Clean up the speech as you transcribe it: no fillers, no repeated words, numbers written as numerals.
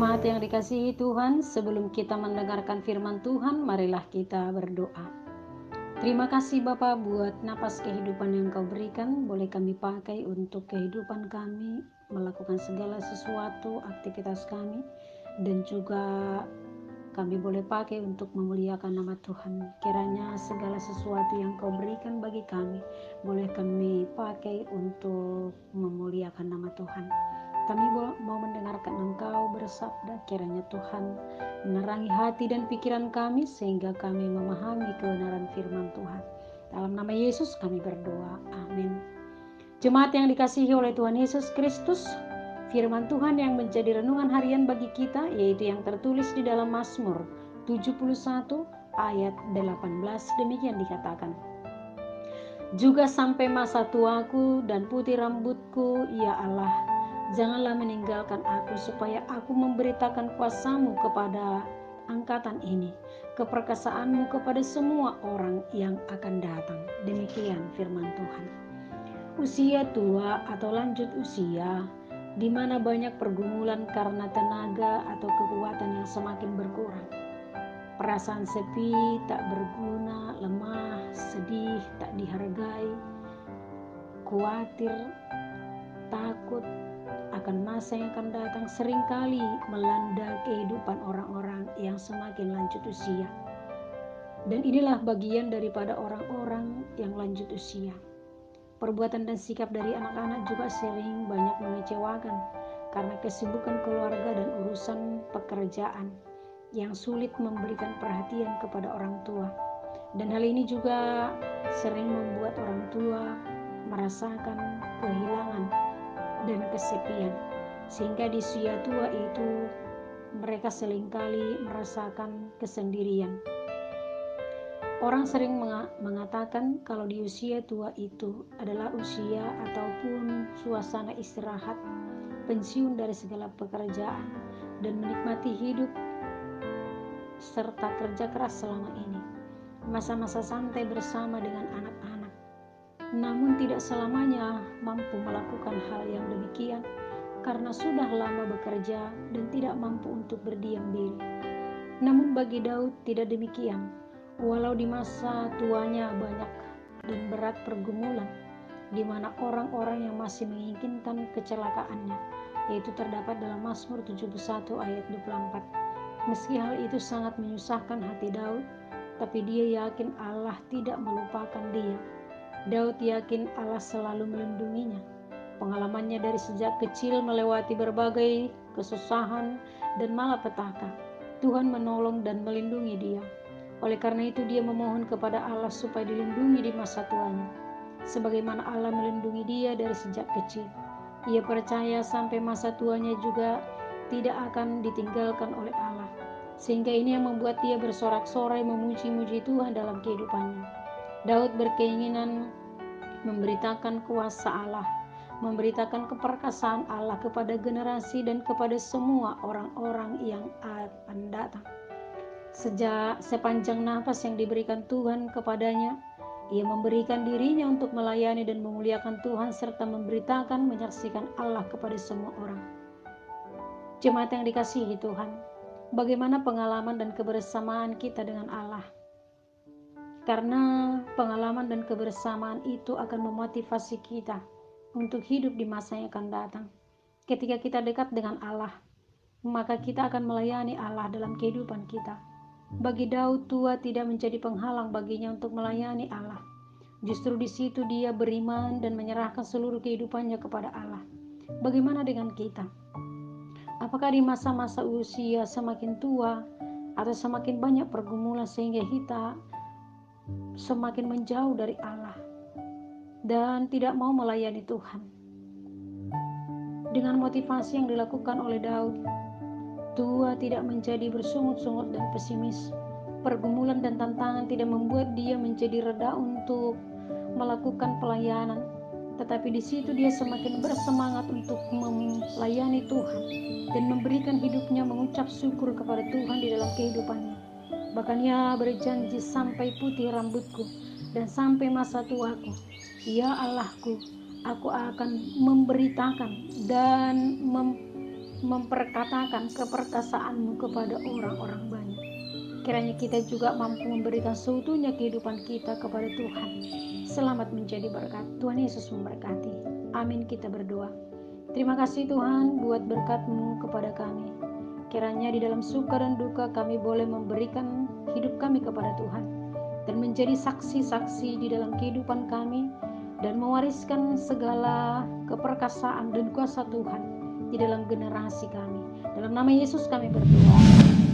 Jemaat yang dikasihi Tuhan, sebelum kita mendengarkan firman Tuhan, marilah kita berdoa. Terima kasih Bapa buat napas kehidupan yang Kau berikan, boleh kami pakai untuk kehidupan kami, melakukan segala sesuatu, aktivitas kami, dan juga kami boleh pakai untuk memuliakan nama Tuhan. Kiranya segala sesuatu yang Kau berikan bagi kami, boleh kami pakai untuk memuliakan nama Tuhan. Kami mau mendengarkan Engkau bersabda, kiranya Tuhan menerangi hati dan pikiran kami sehingga kami memahami kebenaran firman Tuhan. Dalam nama Yesus kami berdoa, amin. Jemaat yang dikasihi oleh Tuhan Yesus Kristus, firman Tuhan yang menjadi renungan harian bagi kita yaitu yang tertulis di dalam Mazmur 71 ayat 18, demikian dikatakan. Juga sampai masa tuaku dan putih rambutku, ya Allah, janganlah meninggalkan aku supaya aku memberitakan kuasa-Mu kepada angkatan ini, keperkasaanmu kepada semua orang yang akan datang. Demikian firman Tuhan. Usia tua atau lanjut usia, di mana banyak pergumulan karena tenaga atau kekuatan yang semakin berkurang. Perasaan sepi, tak berguna, lemah, sedih, tak dihargai, khawatir, takut akan masa yang akan datang seringkali melanda kehidupan orang-orang yang semakin lanjut usia. Dan inilah bagian daripada orang-orang yang lanjut usia. Perbuatan dan sikap dari anak-anak juga sering banyak mengecewakan karena kesibukan keluarga dan urusan pekerjaan yang sulit memberikan perhatian kepada orang tua. Dan hal ini juga sering membuat orang tua merasakan kehilangan dan kesepian, sehingga di usia tua itu mereka seringkali merasakan kesendirian. Orang sering mengatakan kalau di usia tua itu adalah usia ataupun suasana istirahat, pensiun dari segala pekerjaan, dan menikmati hidup serta kerja keras selama ini, masa-masa santai bersama dengan anak-anak. Namun tidak selamanya mampu melakukan hal yang demikian karena sudah lama bekerja dan tidak mampu untuk berdiam diri. Namun bagi Daud tidak demikian. Walau di masa tuanya banyak dan berat pergumulan, di mana orang-orang yang masih menginginkan kecelakaannya, yaitu terdapat dalam Mazmur 71 ayat 24. Meski hal itu sangat menyusahkan hati Daud, tapi dia yakin Allah tidak melupakan dia. Daud yakin Allah selalu melindunginya. Pengalamannya dari sejak kecil melewati berbagai kesusahan dan malapetaka, Tuhan menolong dan melindungi dia. Oleh karena itu dia memohon kepada Allah supaya dilindungi di masa tuanya, sebagaimana Allah melindungi dia dari sejak kecil. Ia percaya sampai masa tuanya juga tidak akan ditinggalkan oleh Allah, sehingga ini yang membuat dia bersorak-sorai memuji-muji Tuhan dalam kehidupannya. Daud berkeinginan memberitakan kuasa Allah, memberitakan keperkasaan Allah kepada generasi dan kepada semua orang-orang yang akan datang. Sepanjang nafas yang diberikan Tuhan kepadanya, ia memberikan dirinya untuk melayani dan memuliakan Tuhan serta memberitakan, menyaksikan Allah kepada semua orang. Jemaat yang dikasihi Tuhan, bagaimana pengalaman dan kebersamaan kita dengan Allah? Karena pengalaman dan kebersamaan itu akan memotivasi kita untuk hidup di masa yang akan datang. Ketika kita dekat dengan Allah, maka kita akan melayani Allah dalam kehidupan kita. Bagi Daud, tua tidak menjadi penghalang baginya untuk melayani Allah. Justru di situ dia beriman dan menyerahkan seluruh kehidupannya kepada Allah. Bagaimana dengan kita? Apakah di masa-masa usia semakin tua atau semakin banyak pergumulan sehingga kita semakin menjauh dari Allah dan tidak mau melayani Tuhan? Dengan motivasi yang dilakukan oleh Daud, tua tidak menjadi bersungut-sungut dan pesimis. Pergumulan dan tantangan tidak membuat dia menjadi reda untuk melakukan pelayanan, tetapi di situ dia semakin bersemangat untuk melayani Tuhan dan memberikan hidupnya mengucap syukur kepada Tuhan di dalam kehidupannya. Bahkan ia berjanji, sampai putih rambutku dan sampai masa tuaku, ya Allahku, aku akan memberitakan dan memperkatakan keperkasaan-Mu kepada orang-orang banyak. Kiranya kita juga mampu memberikan seutuhnya kehidupan kita kepada Tuhan. Selamat menjadi berkat. Tuhan Yesus memberkati. Amin, kita berdoa. Terima kasih Tuhan buat berkat-Mu kepada kami. Kiranya di dalam suka dan duka kami boleh memberikan hidup kami kepada Tuhan dan menjadi saksi-saksi di dalam kehidupan kami dan mewariskan segala keperkasaan dan kuasa Tuhan di dalam generasi kami. Dalam nama Yesus kami berdoa.